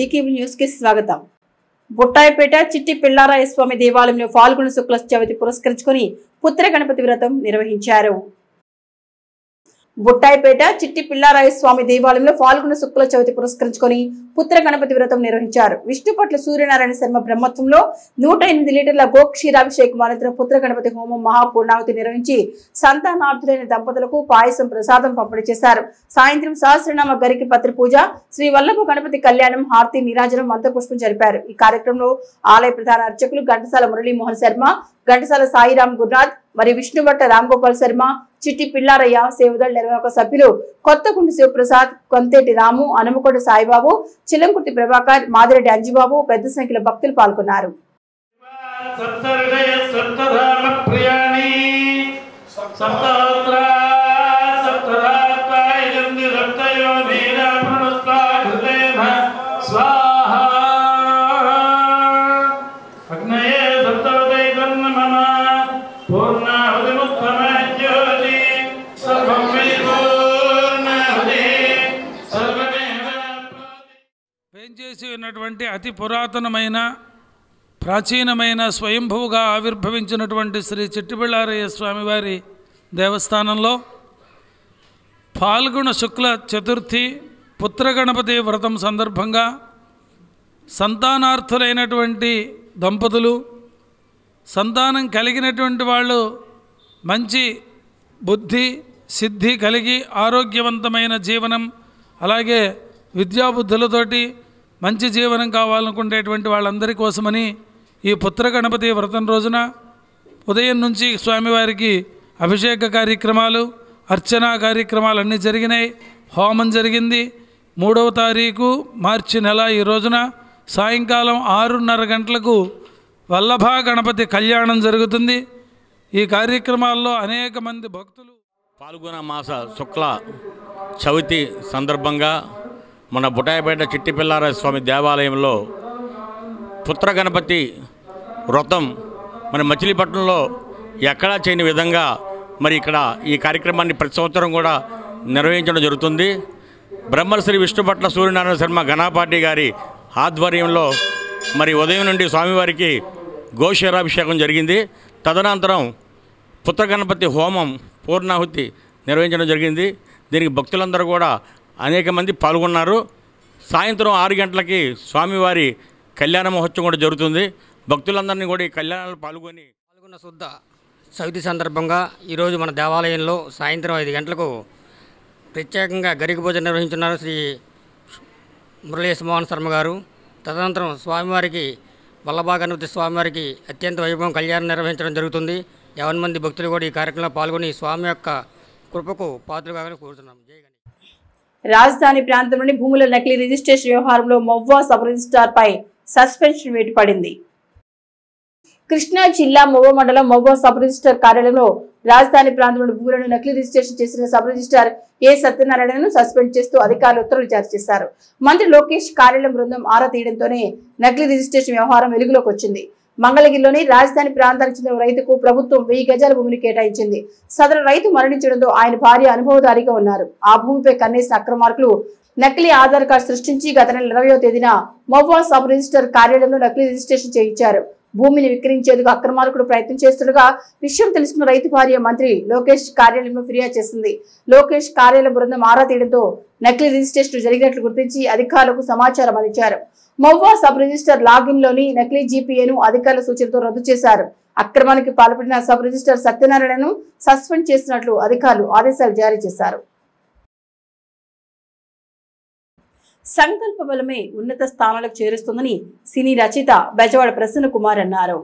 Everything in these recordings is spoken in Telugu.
జీకేబీ న్యూస్ కి స్వాగతం. బుట్టాయిపేట చిట్టి పిల్లారాయ స్వామి దేవాలయంలో ఫాల్గుణ శుక్ల చవితి పురస్కరించుకొని పుత్ర గణపతి వ్రతం నిర్వహించారు. బుట్టాయిపేట చిట్టి పిల్లారాయ స్వామి దేవాలయంలో ఫాల్గుణ శుక్ల చవితి పురస్కరించుకొని పుత్ర గణపతి వ్రతం నిర్వహించారు. విష్ణుపట్ల సూర్యనారాయణ శర్మ బ్రహ్మత్వంలో 108 లీటర్ల గోక్షీరాభిషేకం అనంతరం పుత్ర గణపతి హోమం మహాపూర్ణాహుతి నిర్వహించి సంతానార్థులైన దంపతులకు పాయసం ప్రసాదం పంపిణీ చేశారు. సాయంత్రం సహస్రనామ గరికి పత్రి పూజ, శ్రీ వల్లభ గణపతి కళ్యాణం, హారతి నీరాజనం, మంత్రపుష్పం జరిపారు. ఈ కార్యక్రమంలో ఆలయ ప్రధాన అర్చకులు ఘంటసాల మురళీమోహన్ శర్మ, ఘంటసాల సాయిరామ్ గురునాథ్ మరియు విష్ణుభట్ట రాంగోపాల్ శర్మ, చిట్టి పిల్లారయ్య, సేవదళ నిర్వాహక సభ్యులు కొత్తగుండు శివప్రసాద్, కొంతేటి రాము, అనుమకొండ సాయిబాబు, చిలంకుర్తి ప్రభాకర్, మాదిరెడ్డి అంజిబాబు పెద్ద సంఖ్యలో భక్తులు పాల్గొన్నారు. వేంచేసి ఉన్నటువంటి అతి పురాతనమైన ప్రాచీనమైన స్వయంభువుగా ఆవిర్భవించినటువంటి శ్రీ చిట్టిపిల్లారయ్య స్వామివారి దేవస్థానంలో ఫాల్గుణ శుక్ల చతుర్థి పుత్ర గణపతి వ్రతం సందర్భంగా సంతానార్థులైనటువంటి దంపతులు, సంతానం కలిగినటువంటి వాళ్ళు మంచి బుద్ధి సిద్ధి కలిగి ఆరోగ్యవంతమైన జీవనం, అలాగే విద్యాబుద్ధులతోటి మంచి జీవనం కావాలనుకునేటువంటి వాళ్ళందరి కోసమని ఈ పుత్ర గణపతి వ్రతం రోజున ఉదయం నుంచి స్వామివారికి అభిషేక కార్యక్రమాలు, అర్చనా కార్యక్రమాలు అన్నీ జరిగినాయి. హోమం జరిగింది. 3వ తారీఖు మార్చి నెల ఈ రోజున సాయంకాలం 6:30 గంటలకు వల్లభ గణపతి కళ్యాణం జరుగుతుంది. ఈ కార్యక్రమాల్లో అనేక మంది భక్తులు ఫాల్గుణ మాస శుక్ల చవితి సందర్భంగా మన బుట్టాయిపేట చిట్టి పిల్లారాయ స్వామి దేవాలయంలో పుత్ర గణపతి వ్రతం మన మచిలీపట్నంలో ఎక్కడా చేయని విధంగా మరి ఇక్కడ ఈ కార్యక్రమాన్ని ప్రతి సంవత్సరం కూడా నిర్వహించడం జరుగుతుంది. బ్రహ్మశ్రీ విష్ణుపట్ల సూర్యనారాయణ శర్మ ఘనాపాటి గారి ఆధ్వర్యంలో మరి ఉదయం నుండి స్వామివారికి గోక్షీరాభిషేకం జరిగింది. తదనంతరం పుత్ర గణపతి హోమం పూర్ణాహుతి నిర్వహించడం జరిగింది. దీనికి భక్తులందరూ కూడా అనేక మంది పాల్గొన్నారు. సాయంత్రం 6 గంటలకి స్వామివారి కళ్యాణ మహోత్సవం కూడా జరుగుతుంది. భక్తులందరినీ కూడా ఈ కళ్యాణాలు పాల్గొన్న శుద్ధ చవితి సందర్భంగా ఈరోజు మన దేవాలయంలో సాయంత్రం 5 గంటలకు ప్రత్యేకంగా గరిక పూజ నిర్వహించున్నారు శ్రీ మురళీమోహన్ శర్మ గారు. తదనంతరం స్వామివారికి వల్లభ గణపతి స్వామివారికి అత్యంత వైభవం కళ్యాణం నిర్వహించడం జరుగుతుంది. 50 మంది భక్తులు కూడా ఈ కార్యక్రమంలో పాల్గొని స్వామి యొక్క కృపకు పాత్రలు కావాలని కోరుతున్నాం. రాజధాని ప్రాంతంలోని భూముల నకిలీ రిజిస్ట్రేషన్ వ్యవహారంలో మొవ్వా సబ్ రిజిస్ట్రార్ పై సస్పెన్షన్ వేటు పడింది. కృష్ణా జిల్లా మొవ్వ మండలం మొవ్వా సబ్ రిజిస్ట్రార్ కార్యాలయంలో రాజధాని ప్రాంతంలోని భూములను నకిలీ రిజిస్ట్రేషన్ చేసిన సబ్ రిజిస్ట్రార్ ఏ సత్యనారాయణను సస్పెండ్ చేస్తూ అధికారులు ఉత్తర్వులు జారీ చేశారు. మంత్రి లోకేష్ కార్యాలయం బృందం ఆరా తీయడంతోనే నకిలీ రిజిస్ట్రేషన్ వ్యవహారం వెలుగులోకి వచ్చింది. మంగళగిరిలోని రాజధాని ప్రాంతానికి చెందిన రైతుకు ప్రభుత్వం 1000 గజాల భూమిని కేటాయించింది. సదరు రైతు మరణించడంతో ఆయన భార్య అనుభవదారిగా ఉన్నారు. ఆ భూమిపై కన్నేసిన అక్రమార్కులు నకిలీ ఆధార్ కార్డు సృష్టించి గత నెల 20వ తేదీన మొవ్వా సబ్ రిజిస్టర్ కార్యాలయంలో నకిలీ రిజిస్ట్రేషన్ చేయించారు. భూమిని విక్రయించేందుకు అక్రమార్కుడు ప్రయత్నం చేస్తుండగా విషయం తెలుసుకున్న రైతు భార్య మంత్రి లోకేష్ కార్యాలయంలో ఫిర్యాదు చేసింది. లోకేష్ కార్యాలయం బృందం ఆరా తీయడంతో నకిలీ రిజిస్ట్రేషన్ జరిగినట్లు గుర్తించి అధికారులకు సమాచారం అందించారు. మొవ్వా సబ్ రిజిస్టర్ లాగిన్ లోని నకిలీ జీపీఏను అధికారుల సూచనతో రద్దు చేశారు. అక్రమానికి పాల్పడిన సబ్ రిజిస్టర్ సత్యనారాయణను సస్పెండ్ చేసినట్లు అధికారులు ఆదేశాలు జారీ చేశారు. సంకల్ప బలమే ఉన్నత స్థానాలకు చేరుస్తుందని సినీ రచయిత బెజవాడ ప్రసన్న కుమార్ అన్నారు.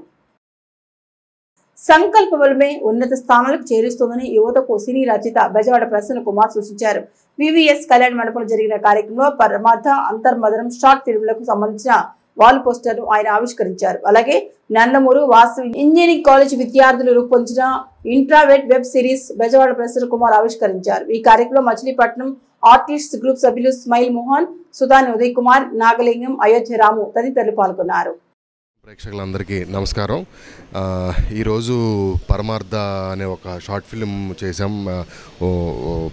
సంకల్ప బలమే ఉన్నత స్థానాలకు చేరుస్తుందని యువతకు సినీ రచయిత బెజవాడ ప్రసన్న కుమార్ సూచించారు. వివిఎస్ కళ్యాణ మండపంలో జరిగిన కార్యక్రమంలో పరమార్థ అంతర్మదనం షార్ట్ ఫిల్మ్లకు సంబంధించిన వాల్ పోస్టర్ను ఆయన ఆవిష్కరించారు. అలాగే నందమూరు వాసవి ఇంజనీరింగ్ కాలేజ్ విద్యార్థులు రూపొందించిన ఇంట్రావెట్ వెబ్ సిరీస్ బెజవాడ ప్రసన్న కుమార్ ఆవిష్కరించారు. ఈ కార్యక్రమంలో మచిలీపట్నం ఆర్టిస్ట్ గ్రూప్ సభ్యులు స్మైల్ మోహన్, సుధాని ఉదయ్ కుమార్, నాగలింగం, అయోధ్య రాము తదితరులు పాల్గొన్నారు. ప్రేక్షకులందరికీ నమస్కారం. ఈరోజు పరమార్థ అనే ఒక షార్ట్ ఫిల్మ్ చేసాం,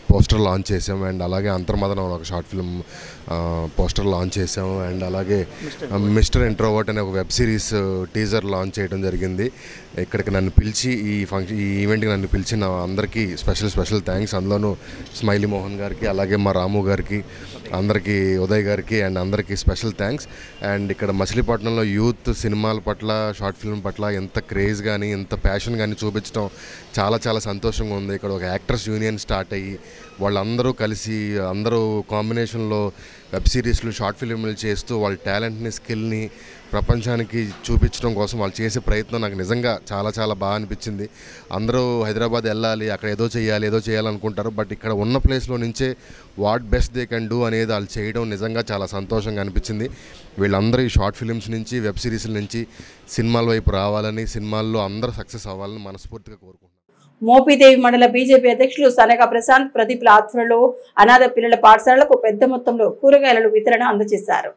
పోస్టర్ లాంచ్ చేసాం. అండ్ అలాగే అంతర్మదనం ఒక షార్ట్ ఫిల్మ్ పోస్టర్ లాంచ్ చేసాం. అండ్ అలాగే మిస్టర్ ఇంట్రోవర్ట్ అనే ఒక వెబ్ సిరీస్ టీజర్ లాంచ్ చేయడం జరిగింది. ఇక్కడికి నన్ను పిలిచి ఈ ఈవెంట్కి నన్ను పిలిచిన అందరికీ స్పెషల్ థ్యాంక్స్. అందులోనూ స్మైలీ మోహన్ గారికి, అలాగే మా రాము గారికి, అందరికీ ఉదయ్ గారికి అండ్ అందరికీ స్పెషల్ థ్యాంక్స్. అండ్ ఇక్కడ మచిలీపట్నంలో యూత్ సినిమాల పట్ల, షార్ట్ ఫిల్మ్ పట్ల ఎంత క్రేజ్ కానీ, ఎంత ప్యాషన్ కానీ చూపించడం చాలా సంతోషంగా ఉంది. ఇక్కడ ఒక యాక్టర్స్ యూనియన్ స్టార్ట్ అయ్యి వాళ్ళందరూ కలిసి అందరూ కాంబినేషన్లో వెబ్ సిరీస్లు, షార్ట్ ఫిల్మ్లు చేస్తూ వాళ్ళ టాలెంట్ని, స్కిల్ని ప్రపంచానికి చూపించడం కోసం వాళ్ళు చేసే ప్రయత్నం నాకు నిజంగా చాలా బాగా అనిపించింది. అందరూ హైదరాబాద్ వెళ్ళాలి, అక్కడ ఏదో చేయాలనుకుంటారు. బట్ ఇక్కడ ఉన్న ప్లేస్లో నుంచే what best they can do అనేది వాళ్ళు చేయడం నిజంగా చాలా సంతోషంగా అనిపించింది. వీళ్ళందరూ ఈ షార్ట్ ఫిలిమ్స్ నుంచి, వెబ్ సిరీస్ల నుంచి సినిమాల వైపు రావాలని, సినిమాల్లో అందరూ సక్సెస్ అవ్వాలని మనస్ఫూర్తిగా కోరుకుంటున్నాను. మోపిదేవి మండల బీజేపీ అధ్యక్షులు సనక ప్రశాంత్ ప్రదీప్ల ఆధ్వర్యంలో అనాథ పిల్లల పాఠశాలలకు పెద్ద మొత్తంలో కూరగాయలను వితరణ అందజేశారు.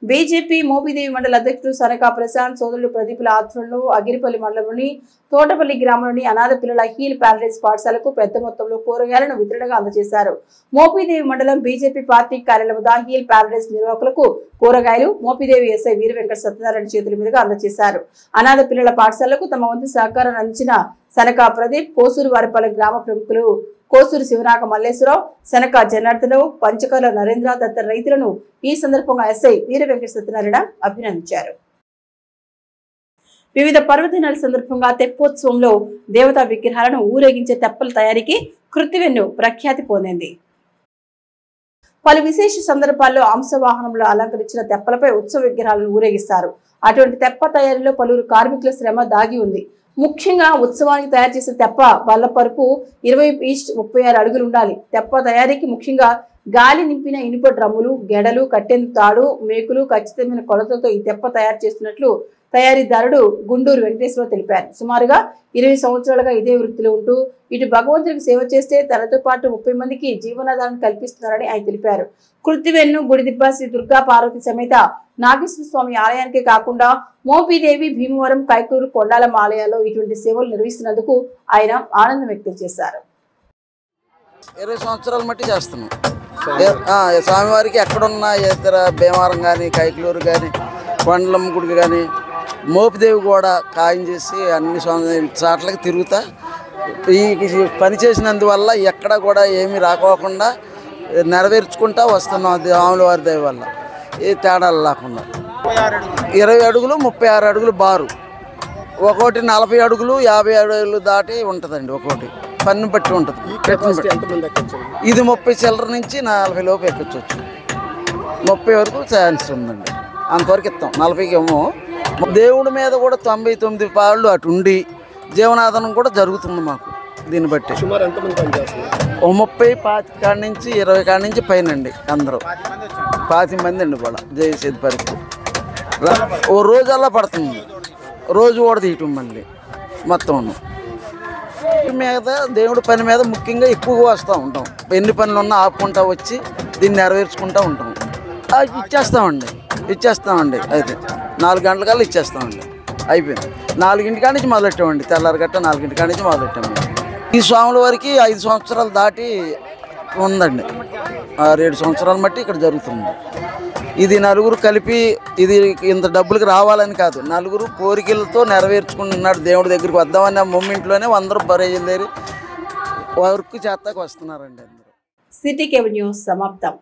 బీజేపీ మోపిదేవి మండల అధ్యక్షుడు సనక ప్రశాంత్ సోదరుడు ప్రదీపుల ఆధ్వర్యంలో అగిరిపల్లి మండలంలోని తోటపల్లి గ్రామంలోని అనాథ పిల్లల హీల్ ప్యారడైజ్ పాఠశాలకు పెద్ద మొత్తంలో కూరగాయలను వితరణగా అందజేశారు. మోపిదేవి మండలం బీజేపీ పార్టీ కార్యాలయం వద్ద హీల్ ప్యారడైజ్ నిర్వాహకులకు కూరగాయలు మోపిదేవి ఎస్ఐ వీర వెంకట సత్యనారాయణ చేతుల మీదుగా అందజేశారు. అనాథ పిల్లల పాఠశాలకు తమ వంతు సహకారాన్ని అందించిన సనక ప్రదీప్, కోసూరు వారిపల్లి గ్రామ ప్రముఖులు కోసూరు శివనాక మల్లేశ్వరరావు, శనక జనార్దనరావు, పంచకర్ల నరేంద్ర తదితర రైతులను ఈ సందర్భంగా ఎస్ఐ వీర వెంకట సత్యనారాయణ అభినందించారు. వివిధ పర్వదినాల సందర్భంగా తెప్పోత్సవంలో దేవతా విగ్రహాలను ఊరేగించే తెప్పల తయారీకి కృత్తివెన్ను ప్రఖ్యాతి పొందింది. పలు విశేష సందర్భాల్లో అంశవాహనంలో అలంకరించిన తెప్పలపై ఉత్సవ విగ్రహాలను ఊరేగిస్తారు. అటువంటి తెప్ప తయారీలో పలువురు కార్మికుల శ్రమ దాగి ఉంది. ముఖ్యంగా ఉత్సవానికి తయారు చేసే తెప్ప బల్లపరుపు 20x36 అడుగులు ఉండాలి. తెప్ప తయారీకి ముఖ్యంగా గాలి నింపిన ఇనుప డ్రమ్ములు, గెడలు, కట్టెను తాడు, మేకులు, ఖచ్చితమైన కొలతలతో ఈ తెప్ప తయారు చేస్తున్నట్లు తయారీదారుడు గుండూరు వెంకటేశ్వరరావు తెలిపారు. సుమారుగా 20 సంవత్సరాలుగా ఇదే వృత్తిలో ఉంటూ ఇటు భగవంతుడికి సేవ చేస్తే తనతో పాటు 30 మందికి జీవనాధారం కల్పిస్తున్నారని ఆయన తెలిపారు. కృత్తివెన్ను గుడిదిబ్బ శ్రీ దుర్గా పార్వతి సమేత నాగేశ్వర స్వామి ఆలయానికే కాకుండా మోపిదేవి, భీమవరం, కైకూరు, కొండాలం ఆలయాల్లో ఇటువంటి సేవలు నిర్వహిస్తున్నందుకు ఆయన ఆనందం వ్యక్తం చేశారు. 20 సంవత్సరాల మట్టి చేస్తున్నాం. స్వామివారికి ఎక్కడున్నా ఇతర భీమవరం కానీ, కైకలూరు కానీ, కొండలమ్మ గుడికి కానీ, మోపిదేవి కూడా ఖాయం చేసి అన్ని చాట్లకి తిరుగుతా ఈ పని చేసినందువల్ల ఎక్కడ కూడా ఏమీ రాకోకుండా నెరవేర్చుకుంటా వస్తున్నాం. రాముల వారి దయ వల్ల ఏ తేడాలు లేకుండా 20 అడుగులు 36 అడుగులు బారు, ఒక్కోటి 40 అడుగులు 50 అడుగులు దాటి ఉంటుందండి. ఒక్కోటి పన్ను బట్టి ఉంటుంది. ఇది 30 చిల్లర నుంచి 40 లోపు ఎక్కొచ్చు. 30 వరకు ఛాన్స్ ఉందండి. అంతవరకు ఇస్తాం. 40కి ఏమో దేవుడి మీద కూడా 99 పాళ్ళు అటు ఉండి జీవనాధారం కూడా జరుగుతుంది మాకు. దీన్ని బట్టి 30 25 కాడి నుంచి 20 కాడి నుంచి పైన అండి. అందరూ 25 మంది అండి కూడా చేసేది పరిస్థితి. ఓ రోజల్లా పడుతుంది. రోజు కూడా తీయటం మళ్ళీ మొత్తం మీద దేవుడి పని మీద ముఖ్యంగా ఎక్కువగా వస్తూ ఉంటాం. ఎన్ని పనులు ఉన్నా ఆపుకుంటా వచ్చి దీన్ని నెరవేర్చుకుంటూ ఉంటాం. ఇచ్చేస్తామండి. అయితే 4 గంటల కల్లా ఇచ్చేస్తామండి. అయిపోయింది. 4 కాడి నుంచి మొదలెట్టామండి. తెల్లారి గట్ట 4 కాడి నుంచి మొదలెట్టామండి. ఈ స్వాముల వారికి 5 సంవత్సరాలు దాటి ఉందండి. 6-7 సంవత్సరాల మట్టి ఇక్కడ జరుగుతుంది. ఇది నలుగురు కలిపి ఇది ఇంత డబ్బులకి రావాలని కాదు, నలుగురు కోరికలతో నెరవేర్చుకుంటున్నాడు. దేవుడి దగ్గరికి వద్దామన్న మూమెంట్లోనే అందరూ బయలుదేరి వర్క్ చేస్తాకు వస్తున్నారండి. అందరూ. సిటీ కేబుల్ న్యూస్ సమాప్తం.